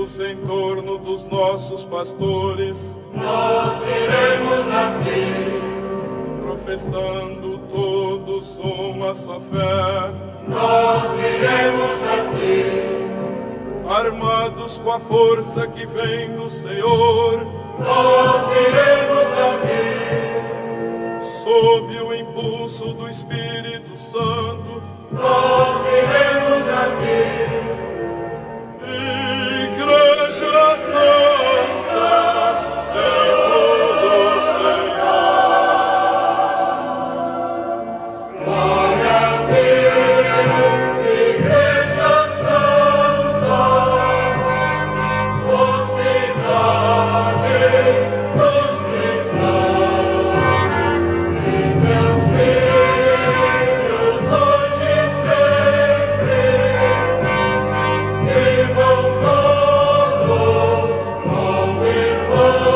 reunidos em torno dos nossos pastores, nós iremos a ti. Professando todos uma só fé, nós iremos a ti. Armados com a força que vem do Senhor, nós iremos a ti. Sob o impulso do Espírito Santo, nós iremos a ti. Igreja Santa, Senhor do Senhor. Glória a ti, Igreja Santa, mocidade dos cristãos, e meus filhos hoje e sempre, vivam todos como irmãos.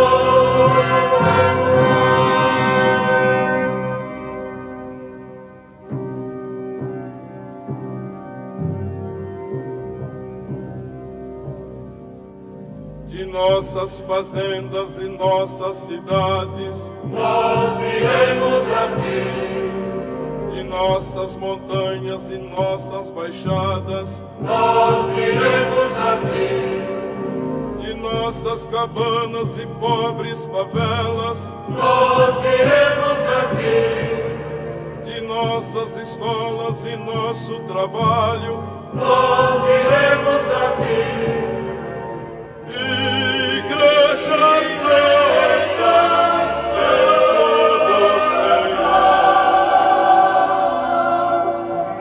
De nossas fazendas e nossas cidades, Nós iremos a ti. de nossas montanhas e nossas baixadas, Nós iremos a ti. de nossas cabanas e pobres favelas, Nós iremos a ti. de nossas escolas e nosso trabalho, Nós iremos a ti. Igreja Santa, Senhor do Senhor.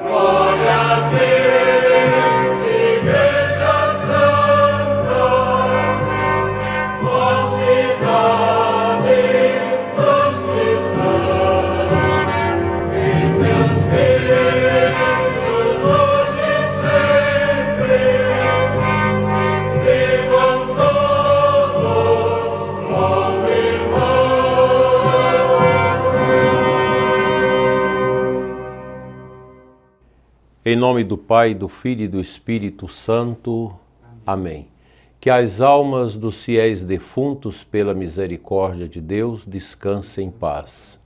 Glória a ti, Igreja Santa, mocidade dos cristãos, e meus filhos hoje e sempre, vivam todos como irmãos. Em nome do Pai, do Filho e do Espírito Santo. Amém. Que as almas dos fiéis defuntos, pela misericórdia de Deus, descansem em paz.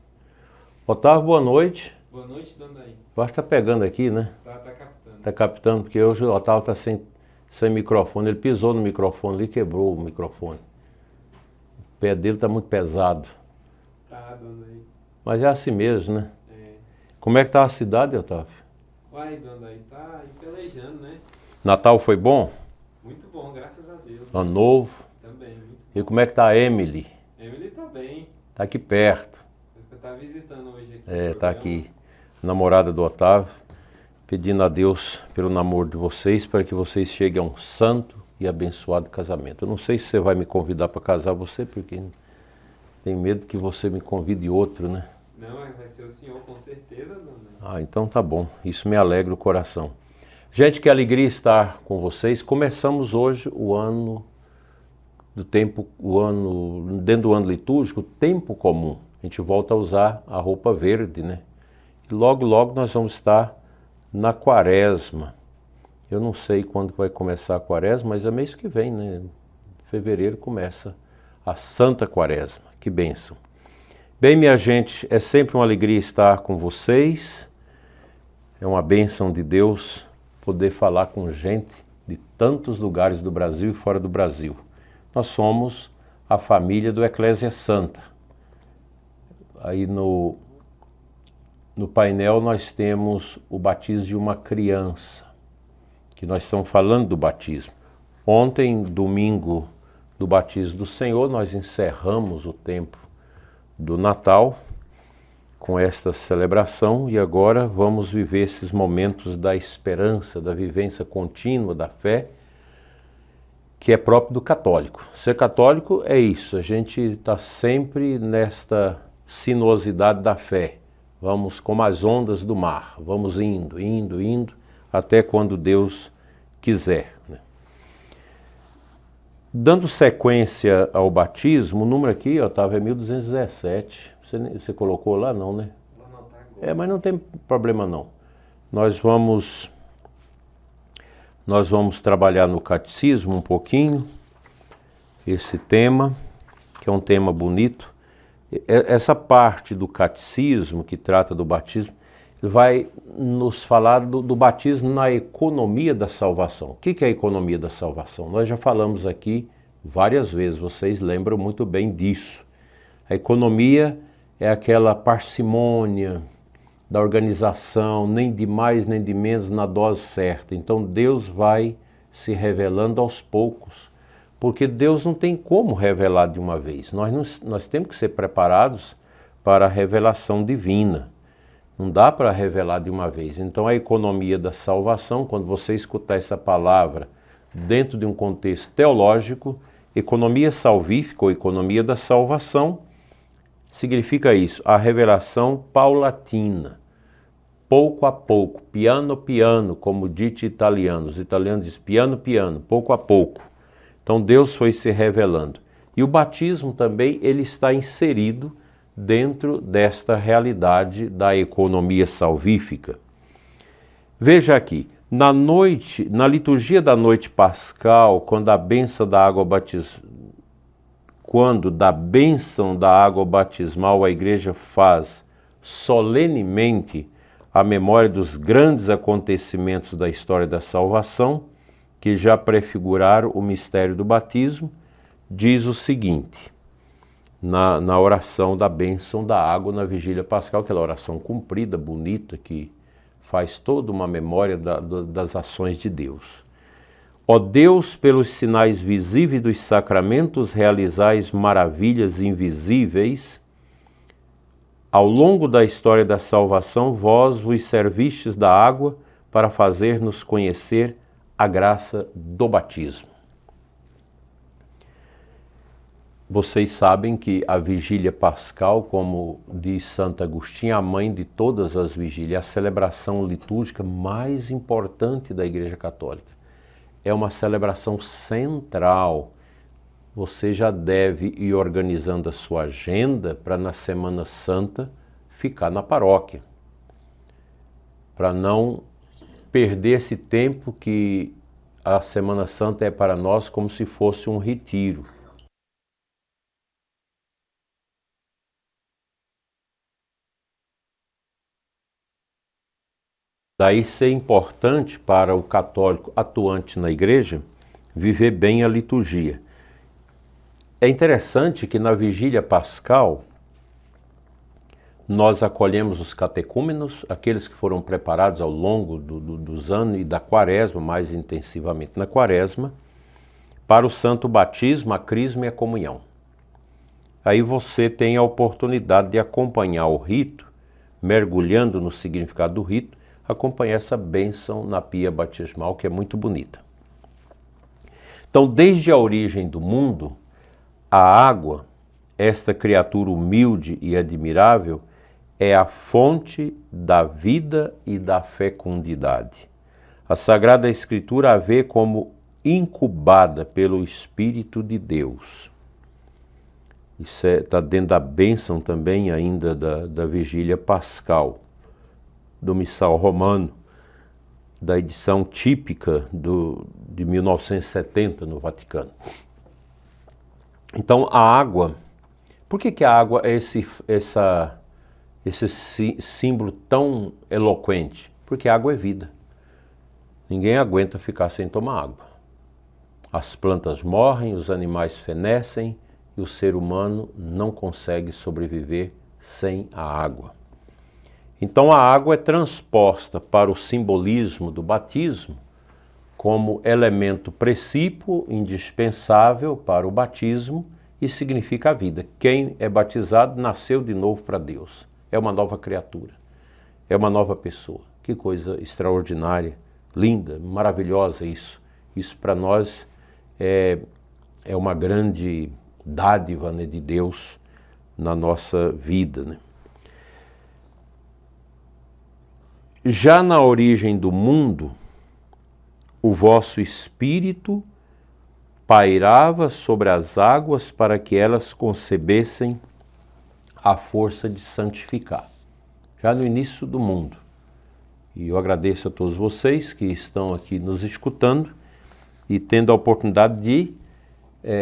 Otávio, boa noite. Boa noite, dona Daí. Eu acho que tá pegando aqui, né? Tá captando. Tá captando, porque hoje o Otávio tá sem microfone. Ele pisou no microfone ali e quebrou o microfone. O pé dele tá muito pesado. Tá, dona Daí. Mas é assim mesmo, né? É. Como é que tá a cidade, Otávio? Uai, dona Daí, tá aí pelejando, né? Natal foi bom? Muito bom, graças a Deus. Ano novo? Também, muito E bom. como é que tá a Emily? Emily tá bem. Tá aqui perto. Você tá visitando hoje aqui. É, no tá programa. aqui. Namorada do Otávio. Pedindo a Deus pelo namoro de vocês, para que vocês cheguem a um santo e abençoado casamento. Eu não sei se você vai me convidar para casar você, porque tem medo que você me convide outro, né? Não, vai ser o senhor, com certeza, dona Daí. Ah, então tá bom. Isso me alegra o coração. Gente, que alegria estar com vocês. Começamos hoje o ano do tempo, dentro do ano litúrgico, o tempo comum. A gente volta a usar a roupa verde, né? E logo, logo nós vamos estar na quaresma. Eu não sei quando vai começar a quaresma, mas é mês que vem, né? Fevereiro começa a Santa Quaresma. Que bênção. Bem, minha gente, é sempre uma alegria estar com vocês. É uma bênção de Deus poder falar com gente de tantos lugares do Brasil e fora do Brasil. Nós somos a família do Eclésia Santa. Aí no painel nós temos o batismo de uma criança, que nós estamos falando do batismo. Ontem, domingo do batismo do Senhor, nós encerramos o tempo do Natal com esta celebração e agora vamos viver esses momentos da esperança, da vivência contínua da fé, que é próprio do católico. Ser católico é isso, a gente está sempre nesta sinuosidade da fé. Vamos como as ondas do mar, vamos indo, indo, indo, até quando Deus quiser, né? Dando sequência ao batismo, o número aqui, Otávio, é 1217. Você colocou lá? Não, né? Vou anotar agora. Mas não tem problema não. Nós vamos Nós vamos trabalhar no catecismo um pouquinho, esse tema, que é um tema bonito. Essa parte do catecismo que trata do batismo vai nos falar do batismo na economia da salvação. O que é a economia da salvação? Nós já falamos aqui várias vezes, vocês lembram muito bem disso. A economia é aquela parcimônia da organização, nem de mais nem de menos, na dose certa. Então Deus vai se revelando aos poucos, porque Deus não tem como revelar de uma vez. Nós temos que ser preparados para a revelação divina. Não dá para revelar de uma vez. Então a economia da salvação, quando você escutar essa palavra dentro de um contexto teológico, economia salvífica ou economia da salvação, significa isso, a revelação paulatina, pouco a pouco, piano piano, como diz italiano. Os italianos dizem piano piano, pouco a pouco. Então Deus foi se revelando. E o batismo também, ele está inserido dentro desta realidade da economia salvífica. Veja aqui, na liturgia da noite pascal, quando da bênção da água batismal a igreja faz solenemente a memória dos grandes acontecimentos da história da salvação, que já prefiguraram o mistério do batismo, diz o seguinte, na oração da bênção da água na vigília pascal, aquela oração comprida, bonita, que faz toda uma memória das ações de Deus. Ó Deus, pelos sinais visíveis dos sacramentos, realizais maravilhas invisíveis. Ao longo da história da salvação, vós vos servistes da água para fazer-nos conhecer a graça do batismo. Vocês sabem que a vigília pascal, como diz Santo Agostinho, é a mãe de todas as vigílias, é a celebração litúrgica mais importante da Igreja Católica. É uma celebração central. Você já deve ir organizando a sua agenda para na Semana Santa ficar na paróquia, para não perder esse tempo que a Semana Santa é para nós como se fosse um retiro. Daí ser importante para o católico atuante na igreja viver bem a liturgia. É interessante que na vigília pascal nós acolhemos os catecúmenos, aqueles que foram preparados ao longo dos anos e da quaresma, mais intensivamente na quaresma, para o santo batismo, a crisma e a comunhão. Aí você tem a oportunidade de acompanhar o rito, mergulhando no significado do rito, acompanhar essa bênção na pia batismal, que é muito bonita. Então, desde a origem do mundo, a água, esta criatura humilde e admirável, é a fonte da vida e da fecundidade. A Sagrada Escritura a vê como incubada pelo Espírito de Deus. Isso está dentro da bênção também ainda da vigília pascal, do missal romano, da edição típica de 1970 no Vaticano. Então a água, por que a água é esse símbolo tão eloquente? Porque a água é vida. Ninguém aguenta ficar sem tomar água. As plantas morrem, os animais fenecem e o ser humano não consegue sobreviver sem a água. Então a água é transposta para o simbolismo do batismo como elemento precípio indispensável para o batismo e significa a vida. Quem é batizado nasceu de novo para Deus. É uma nova criatura, é uma nova pessoa. Que coisa extraordinária, linda, maravilhosa isso. Isso para nós é uma grande dádiva, né, de Deus na nossa vida, né? Já na origem do mundo, o vosso espírito pairava sobre as águas para que elas concebessem a força de santificar. Já no início do mundo, E eu agradeço a todos vocês que estão aqui nos escutando e tendo a oportunidade de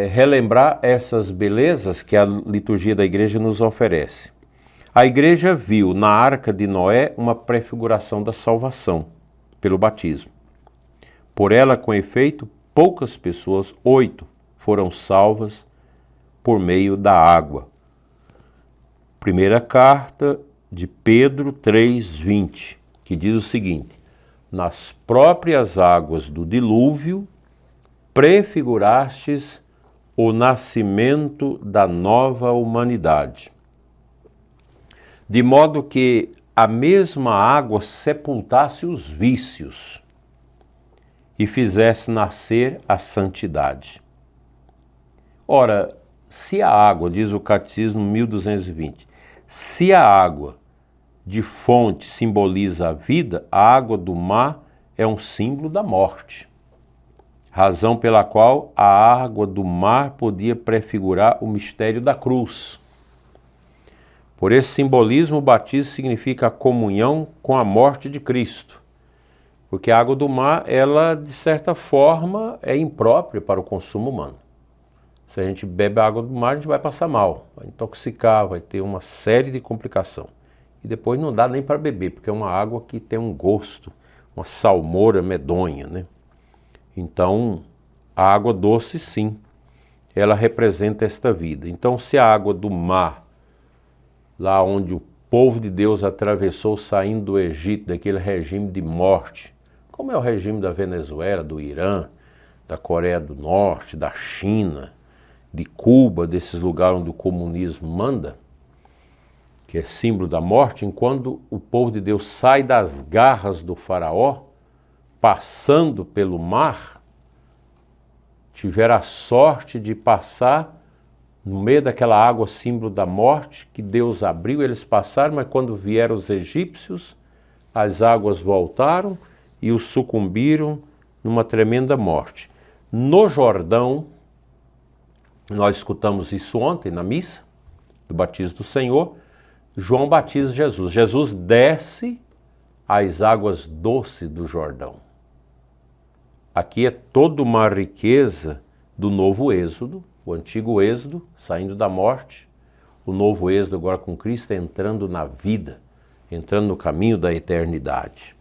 relembrar essas belezas que a liturgia da igreja nos oferece. A igreja viu na Arca de Noé uma prefiguração da salvação pelo batismo. Por ela, com efeito, poucas pessoas, 8, foram salvas por meio da água. Primeira carta de Pedro 3:20, que diz o seguinte: nas próprias águas do dilúvio prefigurastes o nascimento da nova humanidade, de modo que a mesma água sepultasse os vícios e fizesse nascer a santidade. Ora, se a água, diz o Catecismo 1220, se a água de fonte simboliza a vida, a água do mar é um símbolo da morte, razão pela qual a água do mar podia prefigurar o mistério da cruz. Por esse simbolismo, o batismo significa a comunhão com a morte de Cristo, porque a água do mar, ela, de certa forma, é imprópria para o consumo humano. Se a gente bebe a água do mar, a gente vai passar mal, vai intoxicar, vai ter uma série de complicações. E depois não dá nem para beber, porque é uma água que tem um gosto, uma salmoura medonha, né? Então, a água doce, sim, ela representa esta vida. Então, se a água do mar, lá onde o povo de Deus atravessou saindo do Egito, daquele regime de morte, como é o regime da Venezuela, do Irã, da Coreia do Norte, da China, de Cuba, desses lugares onde o comunismo manda, que é símbolo da morte, enquanto o povo de Deus sai das garras do faraó, passando pelo mar, tiver a sorte de passar no meio daquela água símbolo da morte, que Deus abriu, eles passaram, mas quando vieram os egípcios, as águas voltaram e os sucumbiram numa tremenda morte. No Jordão, nós escutamos isso ontem na missa, do batismo do Senhor, João batiza Jesus. Jesus desce às águas doces do Jordão. Aqui é toda uma riqueza do novo êxodo, o antigo êxodo, saindo da morte, o novo êxodo agora com Cristo entrando na vida, entrando no caminho da eternidade.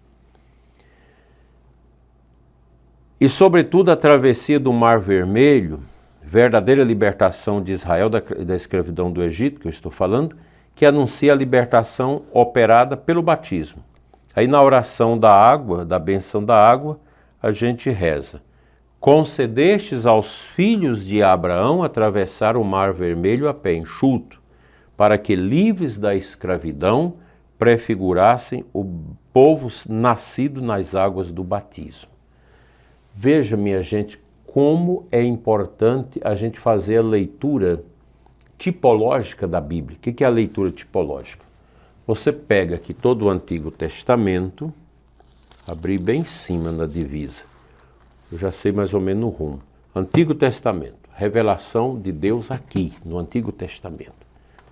E sobretudo a travessia do Mar Vermelho, verdadeira libertação de Israel da escravidão do Egito, que eu estou falando, que anuncia a libertação operada pelo batismo. Aí na oração da água, da bênção da água, a gente reza: concedestes aos filhos de Abraão atravessar o Mar Vermelho a pé enxuto, para que, livres da escravidão, prefigurassem o povo nascido nas águas do batismo. Veja, minha gente, como é importante a gente fazer a leitura tipológica da Bíblia. O que é a leitura tipológica? Você pega aqui todo o Antigo Testamento, abrir bem em cima na divisa. Eu já sei mais ou menos o rumo. Antigo Testamento, revelação de Deus aqui, no Antigo Testamento.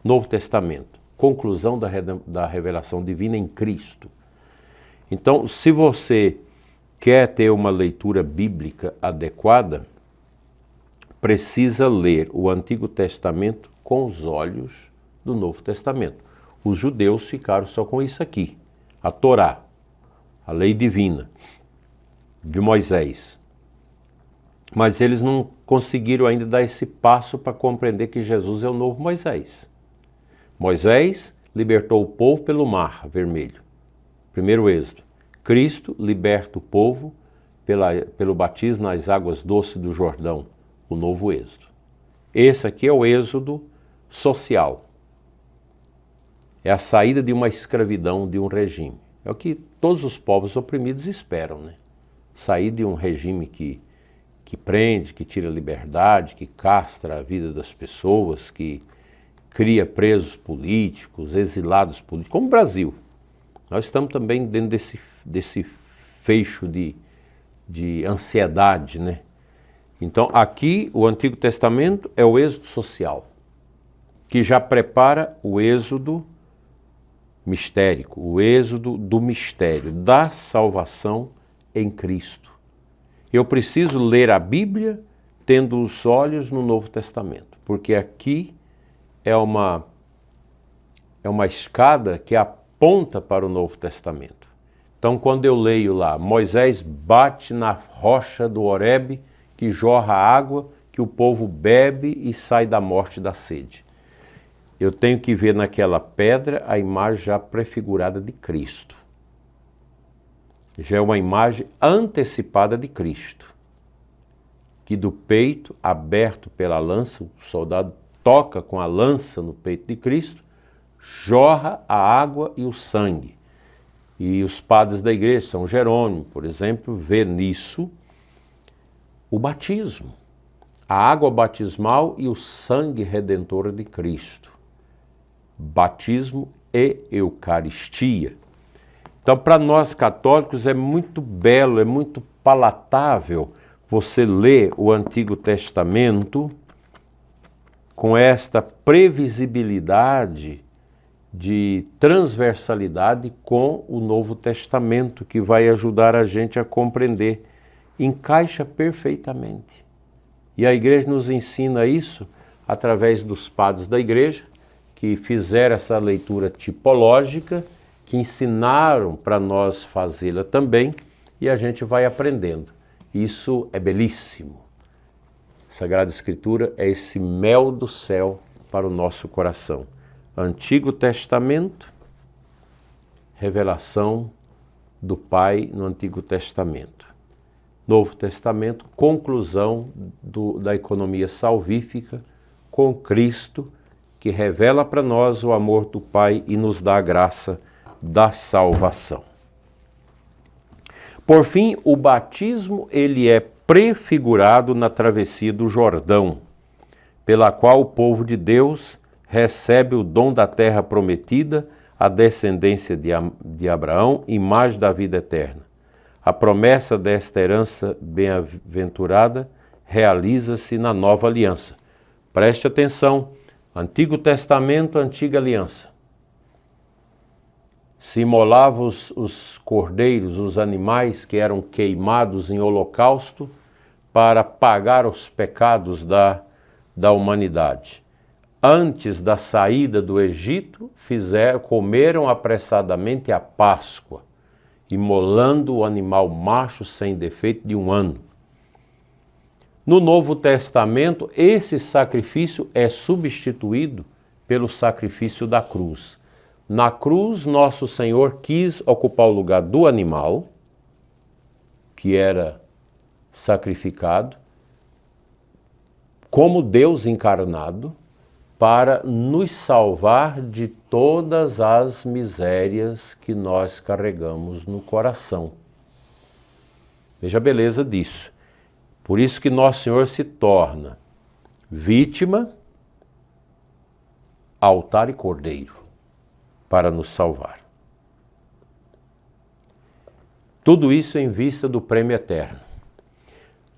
Novo Testamento, conclusão da revelação divina em Cristo. Então, se você quer ter uma leitura bíblica adequada, precisa ler o Antigo Testamento com os olhos do Novo Testamento. Os judeus ficaram só com isso aqui, a Torá, a lei divina de Moisés. Mas eles não conseguiram ainda dar esse passo para compreender que Jesus é o novo Moisés. Moisés libertou o povo pelo Mar Vermelho, primeiro êxodo. Cristo liberta o povo pelo batismo nas águas doces do Jordão, o novo êxodo. Esse aqui é o êxodo social. É a saída de uma escravidão, de um regime. É o que todos os povos oprimidos esperam, né? Sair de um regime que prende, que tira a liberdade, que castra a vida das pessoas, que cria presos políticos, exilados políticos, como o Brasil. Nós estamos também dentro desse feixo de ansiedade, né? Então, aqui, o Antigo Testamento é o êxodo social, que já prepara o êxodo mistérico, o êxodo do mistério da salvação em Cristo. Eu preciso ler a Bíblia tendo os olhos no Novo Testamento, porque aqui é uma escada que aponta para o Novo Testamento. Então, quando eu leio lá, Moisés bate na rocha do Horebe, que jorra água, que o povo bebe e sai da morte e da sede. Eu tenho que ver naquela pedra a imagem já prefigurada de Cristo. Já é uma imagem antecipada de Cristo, que do peito aberto pela lança, o soldado toca com a lança no peito de Cristo, jorra a água e o sangue. E os padres da igreja, São Jerônimo, por exemplo, vê nisso o batismo, a água batismal e o sangue redentor de Cristo. Batismo e Eucaristia. Então, para nós católicos é muito belo, é muito palatável você ler o Antigo Testamento com esta previsibilidade de transversalidade com o Novo Testamento, que vai ajudar a gente a compreender. Encaixa perfeitamente. E a igreja nos ensina isso através dos padres da igreja, que fizeram essa leitura tipológica, que ensinaram para nós fazê-la também, e a gente vai aprendendo. Isso é belíssimo. A Sagrada Escritura é esse mel do céu para o nosso coração. Antigo Testamento, revelação do Pai no Antigo Testamento. Novo Testamento, conclusão da economia salvífica com Cristo, que revela para nós o amor do Pai e nos dá a graça da salvação. Por fim, o batismo ele é prefigurado na travessia do Jordão, pela qual o povo de Deus recebe o dom da terra prometida, a descendência de Abraão, imagem da vida eterna. A promessa desta herança bem-aventurada realiza-se na nova aliança. Preste atenção, Antigo Testamento, Antiga Aliança. Se imolavam os cordeiros, os animais que eram queimados em holocausto para pagar os pecados da humanidade. Antes da saída do Egito, comeram apressadamente a Páscoa, imolando o animal macho sem defeito de 1 ano. No Novo Testamento, esse sacrifício é substituído pelo sacrifício da cruz. Na cruz, nosso Senhor quis ocupar o lugar do animal, que era sacrificado, como Deus encarnado, para nos salvar de todas as misérias que nós carregamos no coração. Veja a beleza disso. Por isso que Nosso Senhor se torna vítima, altar e cordeiro, para nos salvar. Tudo isso em vista do prêmio eterno.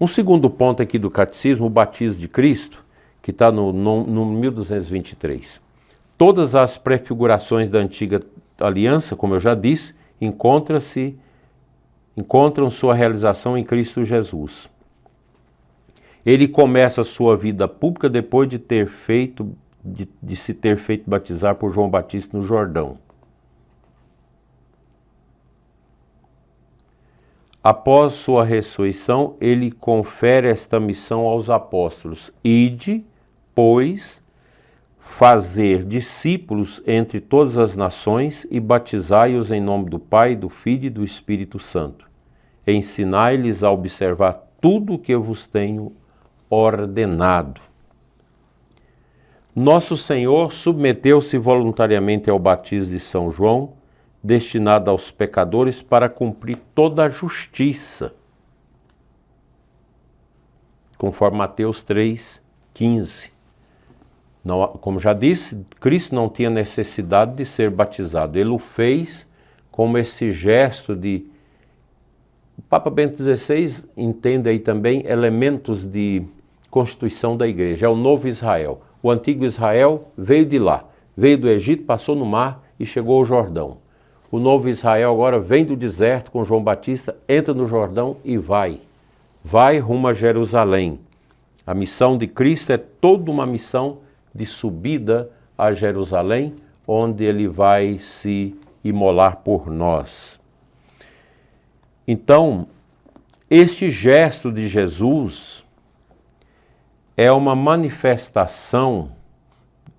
Um segundo ponto aqui do Catecismo, o batismo de Cristo, que está no 1223. Todas as prefigurações da antiga aliança, como eu já disse, encontram sua realização em Cristo Jesus. Ele começa a sua vida pública depois de se ter feito batizar por João Batista no Jordão. Após sua ressurreição, ele confere esta missão aos apóstolos: ide, pois, fazer discípulos entre todas as nações e batizai-os em nome do Pai, do Filho e do Espírito Santo. Ensinai-lhes a observar tudo o que eu vos tenho ordenado. Nosso Senhor submeteu-se voluntariamente ao batismo de São João, destinado aos pecadores para cumprir toda a justiça, conforme Mateus 3,15. Como já disse, Cristo não tinha necessidade de ser batizado. Ele o fez como esse gesto de... O Papa Bento XVI entende aí também elementos de constituição da igreja. É o novo Israel. O antigo Israel veio de lá. veio do Egito, passou no mar e chegou ao Jordão. O novo Israel agora vem do deserto com João Batista, entra no Jordão e vai rumo a Jerusalém. A missão de Cristo é toda uma missão de subida a Jerusalém, onde ele vai se imolar por nós. Então, este gesto de Jesus é uma manifestação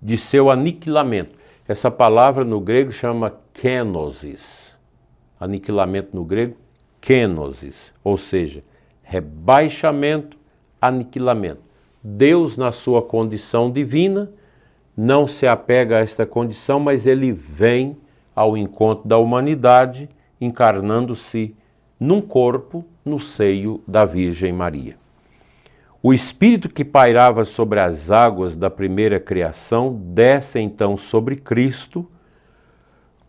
de seu aniquilamento. Essa palavra no grego chama kenosis. Aniquilamento no grego, kenosis, ou seja, rebaixamento, aniquilamento. Deus, na sua condição divina, não se apega a esta condição, mas ele vem ao encontro da humanidade, encarnando-se num corpo no seio da Virgem Maria. O Espírito que pairava sobre as águas da primeira criação desce então sobre Cristo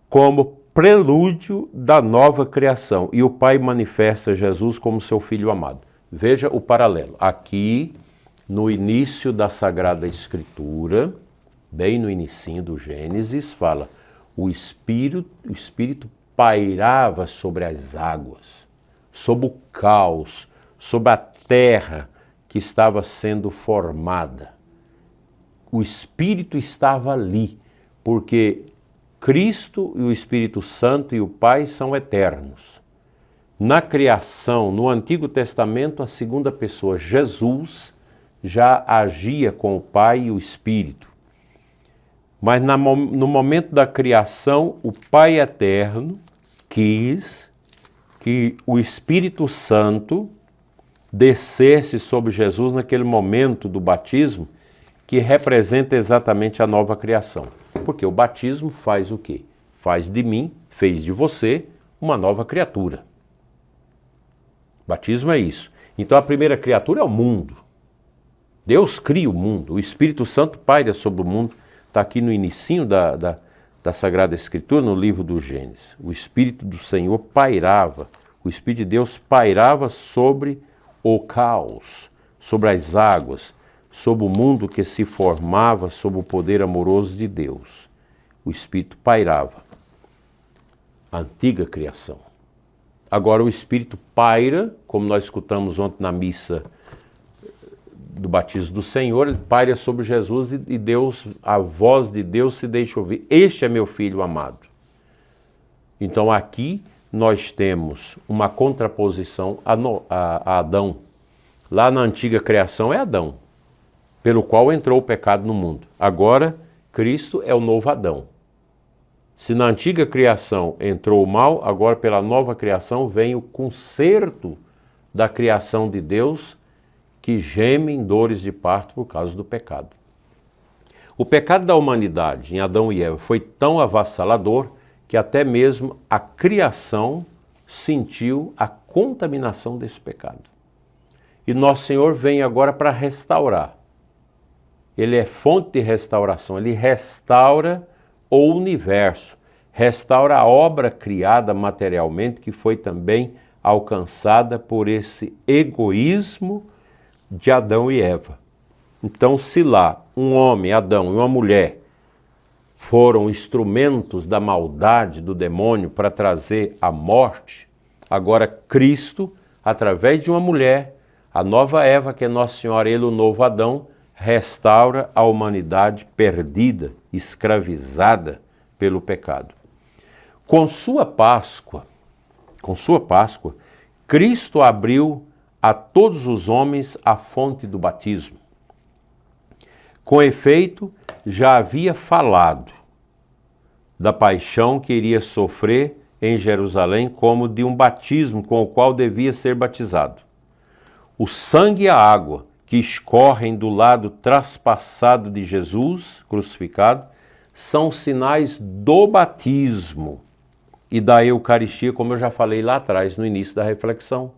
como prelúdio da nova criação. E o Pai manifesta Jesus como seu Filho amado. Veja o paralelo. Aqui, no início da Sagrada Escritura, bem no inicinho do Gênesis, fala: o Espírito pairava sobre as águas, sobre o caos, sobre a terra que estava sendo formada. O Espírito estava ali, porque Cristo e o Espírito Santo e o Pai são eternos. Na criação, no Antigo Testamento, a segunda pessoa, Jesus, já agia com o Pai e o Espírito. Mas no momento da criação, o Pai eterno quis que o Espírito Santo descesse sobre Jesus naquele momento do batismo, que representa exatamente a nova criação. Porque o batismo faz o quê? Faz de mim, fez de você, uma nova criatura. Batismo é isso. Então a primeira criatura é o mundo. Deus cria o mundo, o Espírito Santo paira sobre o mundo. Está aqui no inicinho da Sagrada Escritura, no livro do Gênesis. O Espírito do Senhor pairava, o Espírito de Deus pairava sobre o caos, sobre as águas, sobre o mundo que se formava sob o poder amoroso de Deus. O Espírito pairava. A antiga criação. Agora o Espírito paira, como nós escutamos ontem na missa do batismo do Senhor, ele paira sobre Jesus e Deus, a voz de Deus se deixa ouvir. Este é meu Filho amado. Então aqui nós temos uma contraposição a Adão. Lá na antiga criação é Adão, pelo qual entrou o pecado no mundo. Agora, Cristo é o novo Adão. Se na antiga criação entrou o mal, agora pela nova criação vem o conserto da criação de Deus, que geme em dores de parto por causa do pecado. O pecado da humanidade em Adão e Eva foi tão avassalador que até mesmo a criação sentiu a contaminação desse pecado. E nosso Senhor vem agora para restaurar. Ele é fonte de restauração, ele restaura o universo, restaura a obra criada materialmente, que foi também alcançada por esse egoísmo de Adão e Eva. Então, se lá um homem, Adão, e uma mulher foram instrumentos da maldade do demônio para trazer a morte, agora Cristo, através de uma mulher, a nova Eva, que é Nossa Senhora, ele, o novo Adão, restaura a humanidade perdida, escravizada pelo pecado. Com sua Páscoa, Cristo abriu a todos os homens a fonte do batismo. Com efeito, já havia falado da paixão que iria sofrer em Jerusalém como de um batismo com o qual devia ser batizado. O sangue e a água que escorrem do lado traspassado de Jesus, crucificado, são sinais do batismo e da Eucaristia, como eu já falei lá atrás, no início da reflexão.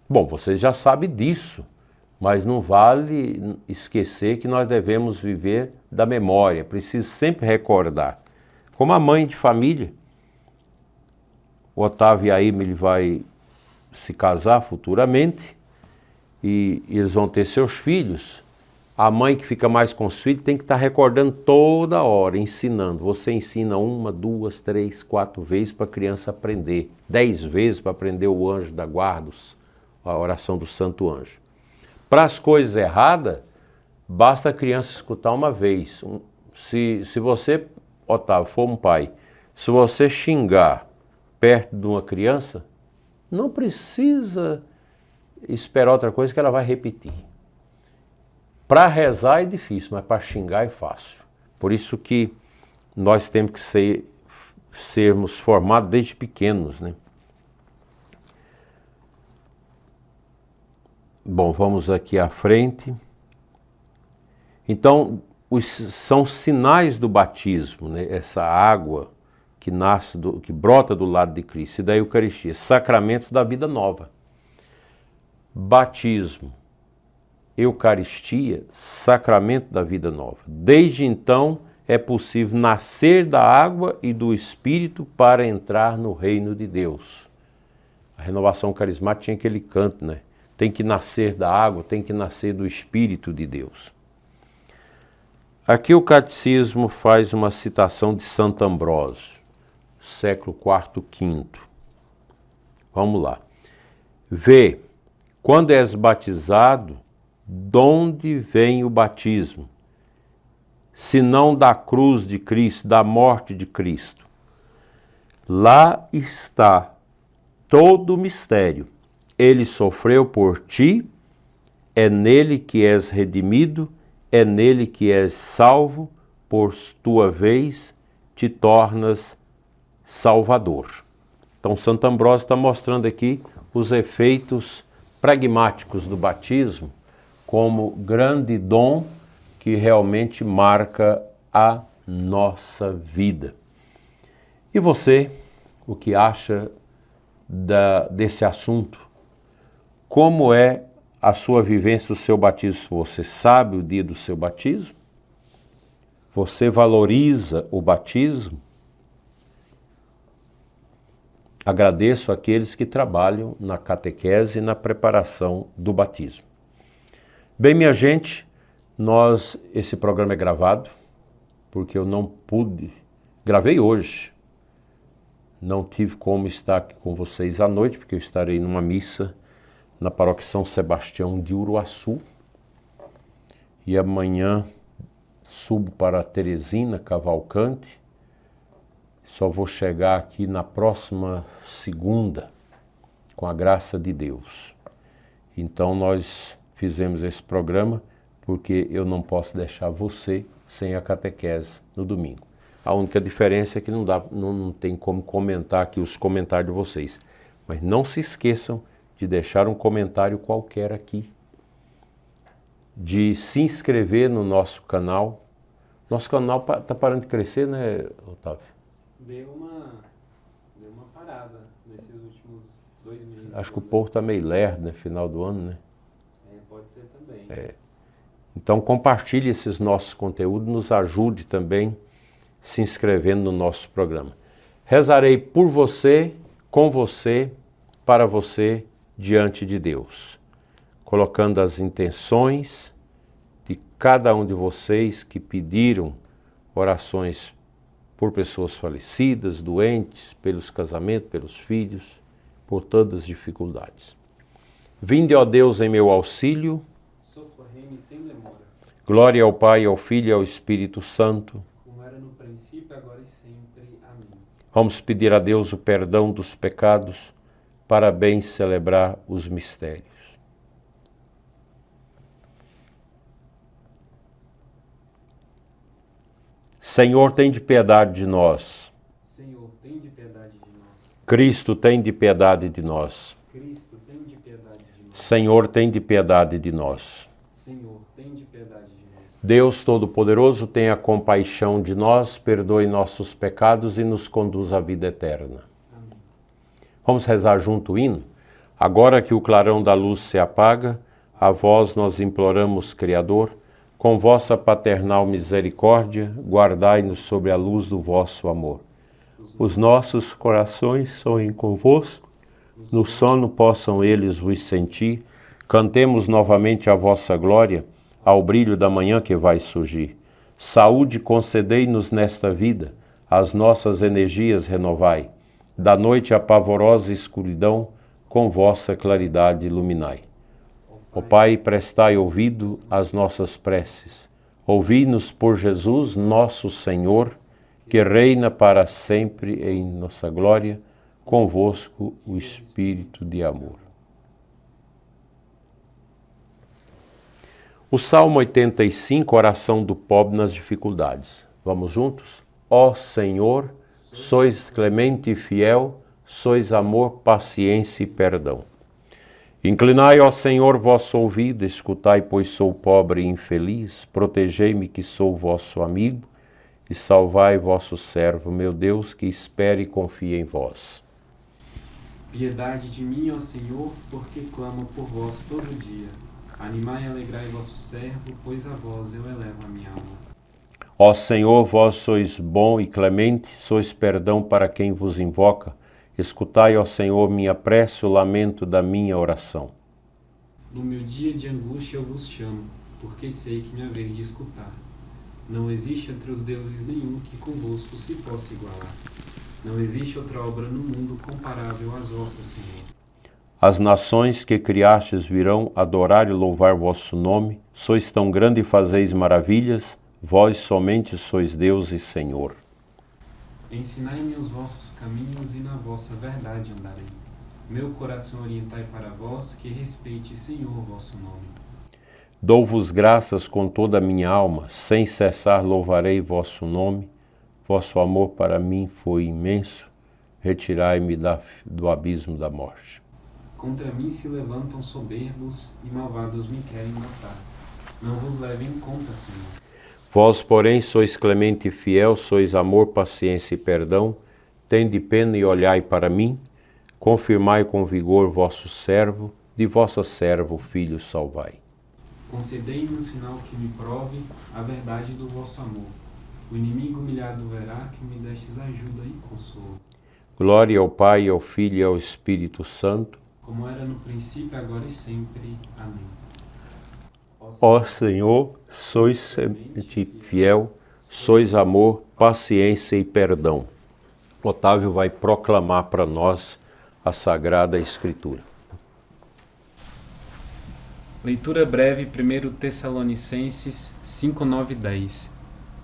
Bom, vocês já sabem disso, mas não vale esquecer que nós devemos viver da memória, preciso sempre recordar. Como a mãe de família, o Otávio e a Emily vai se casar futuramente e eles vão ter seus filhos. A mãe que fica mais com os filhos tem que estar recordando toda hora, ensinando. Você ensina 1, 2, 3, 4 vezes para a criança aprender. 10 vezes para aprender o anjo da guarda, a oração do santo anjo. Para as coisas erradas, basta a criança escutar uma vez. Se você, Otávio, for um pai, se você xingar perto de uma criança, não precisa esperar outra coisa que ela vai repetir. Para rezar é difícil, mas para xingar é fácil. Por isso que nós temos que sermos formados desde pequenos, né? Bom, vamos aqui à frente. Então, são sinais do batismo, né? Essa água que nasce, que brota do lado de Cristo, e da Eucaristia, sacramentos da vida nova. Batismo, Eucaristia, sacramento da vida nova. Desde então é possível nascer da água e do Espírito para entrar no reino de Deus. A renovação carismática tinha aquele canto, né? Tem que nascer da água, tem que nascer do Espírito de Deus. Aqui o Catecismo faz uma citação de Santo Ambrósio, século IV, V. Vamos lá. Vê, quando és batizado, donde vem o batismo? Senão da cruz de Cristo, da morte de Cristo. Lá está todo o mistério. Ele sofreu por ti, é nele que és redimido, é nele que és salvo, por tua vez te tornas salvador. Então, Santo Ambrósio está mostrando aqui os efeitos pragmáticos do batismo como grande dom que realmente marca a nossa vida. E você, o que acha desse assunto? Como é a sua vivência do seu batismo? Você sabe o dia do seu batismo? Você valoriza o batismo? Agradeço àqueles que trabalham na catequese e na preparação do batismo. Bem, minha gente, esse programa é gravado, porque eu não pude, gravei hoje, não tive como estar aqui com vocês à noite, porque eu estarei numa missa na paróquia São Sebastião de Uruaçu, e amanhã subo para Teresina, Cavalcante, só vou chegar aqui na próxima segunda, com a graça de Deus. Então nós fizemos esse programa porque eu não posso deixar você sem a catequese no domingo. A única diferença é que não tem como comentar aqui os comentários de vocês. Mas não se esqueçam de deixar um comentário qualquer aqui, de se inscrever no nosso canal. Nosso canal está parando de crescer, né, Otávio? Deu uma parada nesses últimos 2 meses. Acho que o povo está meio lerdo, né? Final do ano, né? Pode ser também. Então compartilhe esses nossos conteúdos, nos ajude também se inscrevendo no nosso programa. Rezarei por você, com você, para você, diante de Deus, colocando as intenções de cada um de vocês que pediram orações por pessoas falecidas, doentes, pelos casamentos, pelos filhos, por todas as dificuldades. Vinde, ó Deus, em meu auxílio. Socorrei-me sem demora. Glória ao Pai, ao Filho e ao Espírito Santo. Como era no princípio, agora e sempre. Amém. Vamos pedir a Deus o perdão dos pecados, para bem celebrar os mistérios. Senhor, tem de piedade de nós. Senhor, tem de piedade de nós. Cristo, tem de piedade de nós. Cristo, tem de piedade de nós. Senhor, tem de piedade de nós. Senhor, tem de piedade de nós. Deus Todo-Poderoso, tenha compaixão de nós, perdoe nossos pecados e nos conduz à vida eterna. Amém. Vamos rezar junto o hino? Agora que o clarão da luz se apaga, a vós nós imploramos, Criador, com vossa paternal misericórdia, guardai-nos sobre a luz do vosso amor. Os nossos corações sonhem convosco, no sono possam eles vos sentir, cantemos novamente a vossa glória, ao brilho da manhã que vai surgir. Saúde concedei-nos nesta vida, as nossas energias renovai. Da noite a pavorosa escuridão, com vossa claridade iluminai. Ó Pai, prestai ouvido às nossas preces. Ouvi-nos por Jesus, nosso Senhor, que reina para sempre em nossa glória, convosco o Espírito de amor. O Salmo 85, oração do pobre nas dificuldades. Vamos juntos? Ó Senhor, sois clemente e fiel, sois amor, paciência e perdão. Inclinai, ó Senhor, vosso ouvido, escutai, pois sou pobre e infeliz, protegei-me que sou vosso amigo, e salvai vosso servo, meu Deus, que espere e confie em vós. Piedade de mim, ó Senhor, porque clamo por vós todo dia. Animai e alegrai vosso servo, pois a vós eu elevo a minha alma. Ó Senhor, vós sois bom e clemente, sois perdão para quem vos invoca. Escutai, ó Senhor, minha prece, o lamento da minha oração. No meu dia de angústia eu vos chamo, porque sei que me haveis de escutar. Não existe entre os deuses nenhum que convosco se possa igualar. Não existe outra obra no mundo comparável às vossas, Senhor. As nações que criastes virão adorar e louvar vosso nome. Sois tão grande e fazeis maravilhas, vós somente sois Deus e Senhor. Ensinai-me os vossos caminhos e na vossa verdade andarei. Meu coração orientai para vós, que respeite, Senhor, vosso nome. Dou-vos graças com toda a minha alma, sem cessar louvarei vosso nome. Vosso amor para mim foi imenso, retirai-me do abismo da morte. Contra mim se levantam soberbos e malvados me querem matar. Não vos leve em conta, Senhor. Vós, porém, sois clemente e fiel, sois amor, paciência e perdão. Tende pena e olhai para mim. Confirmai com vigor vosso servo, de vossa serva o filho salvai. Concedei-me um sinal que me prove a verdade do vosso amor. O inimigo humilhado verá que me destes ajuda e consolo. Glória ao Pai, ao Filho e ao Espírito Santo, como era no princípio, agora e sempre. Amém. Ó Senhor, sois sempre fiel, sois amor, paciência e perdão. Otávio vai proclamar para nós a Sagrada Escritura. Leitura breve, 1 Tessalonicenses 5, 9 e 10.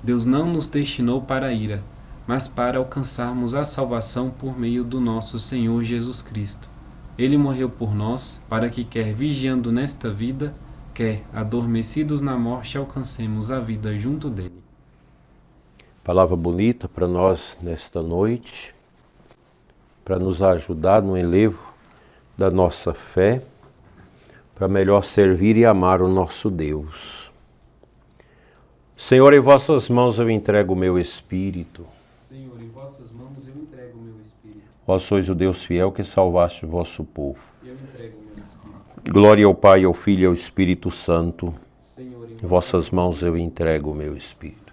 Deus não nos destinou para a ira, mas para alcançarmos a salvação por meio do nosso Senhor Jesus Cristo. Ele morreu por nós, para que, quer vigiando nesta vida, quer adormecidos na morte, alcancemos a vida junto dele. Palavra bonita para nós nesta noite, para nos ajudar no enlevo da nossa fé, para melhor servir e amar o nosso Deus. Senhor, em vossas mãos eu entrego o meu espírito. Senhor, em vossas mãos eu entrego o meu espírito. Vós sois o Deus fiel que salvaste o vosso povo. Eu entrego o meu espírito. Glória ao Pai, ao Filho e ao Espírito Santo. Senhor, Em vossas mãos eu entrego o meu espírito.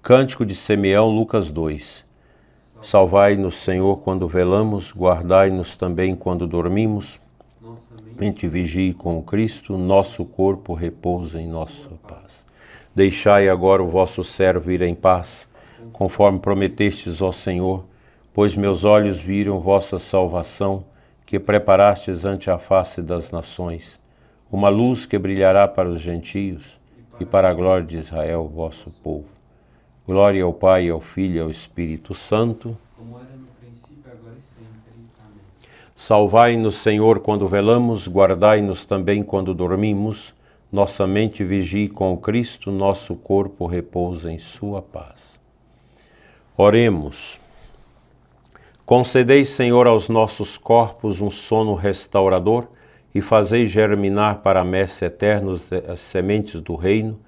Cântico de Simeão, Lucas 2. Salvai-nos, Senhor, quando velamos, guardai-nos também quando dormimos. nossa Mente vigie com o Cristo, nosso corpo repousa em nossa paz. Deixai agora o vosso servo ir em paz, conforme prometestes, ó Senhor, pois meus olhos viram vossa salvação, que preparastes ante a face das nações, uma luz que brilhará para os gentios e para a glória de Israel, vosso povo. Glória ao Pai, ao Filho e ao Espírito Santo. como era no princípio, agora e sempre. Amém. Salvai-nos, Senhor, quando velamos, guardai-nos também quando dormimos. Nossa mente vigie com o Cristo, nosso corpo repousa em sua paz. Oremos. Concedei, Senhor, aos nossos corpos um sono restaurador e fazei germinar para a messe eterna as sementes do reino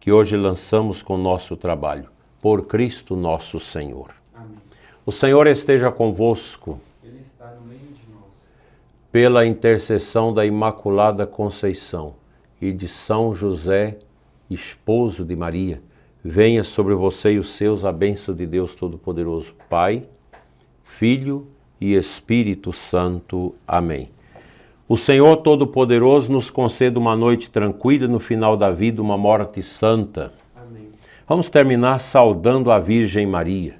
que hoje lançamos com nosso trabalho. Por Cristo nosso Senhor. Amém. O Senhor esteja convosco. Ele está no meio de nós. Pela intercessão da Imaculada Conceição e de São José, esposo de Maria, venha sobre você e os seus a bênção de Deus Todo-Poderoso, Pai, Filho e Espírito Santo. Amém. O Senhor Todo-Poderoso nos conceda uma noite tranquila, no final da vida uma morte santa. Amém. Vamos terminar saudando a Virgem Maria.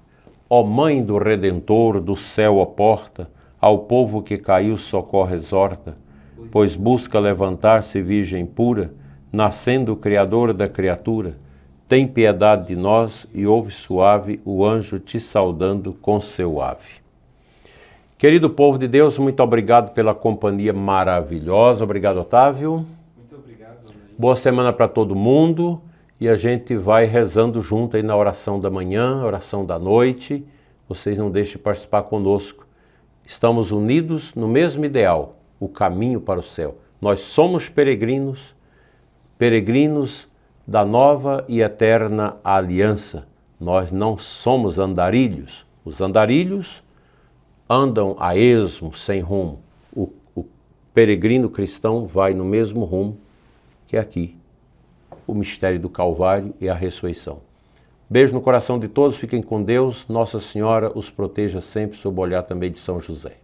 Ó Mãe do Redentor, do céu ó porta, ao povo que caiu socorre exorta, pois busca levantar-se Virgem pura, nascendo o Criador da criatura. Tem piedade de nós e ouve suave o anjo te saudando com seu ave. Querido povo de Deus, muito obrigado pela companhia maravilhosa. Obrigado, Otávio. Muito obrigado, Amém. Boa semana para todo mundo. E a gente vai rezando junto aí na oração da manhã, oração da noite. Vocês não deixem de participar conosco. Estamos unidos no mesmo ideal, o caminho para o céu. Nós somos peregrinos, peregrinos da nova e eterna aliança. Nós não somos andarilhos. Os andarilhos andam a esmo, sem rumo. O peregrino cristão vai no mesmo rumo que aqui. O mistério do Calvário e a ressurreição. Beijo no coração de todos, fiquem com Deus. Nossa Senhora os proteja sempre sob o olhar também de São José.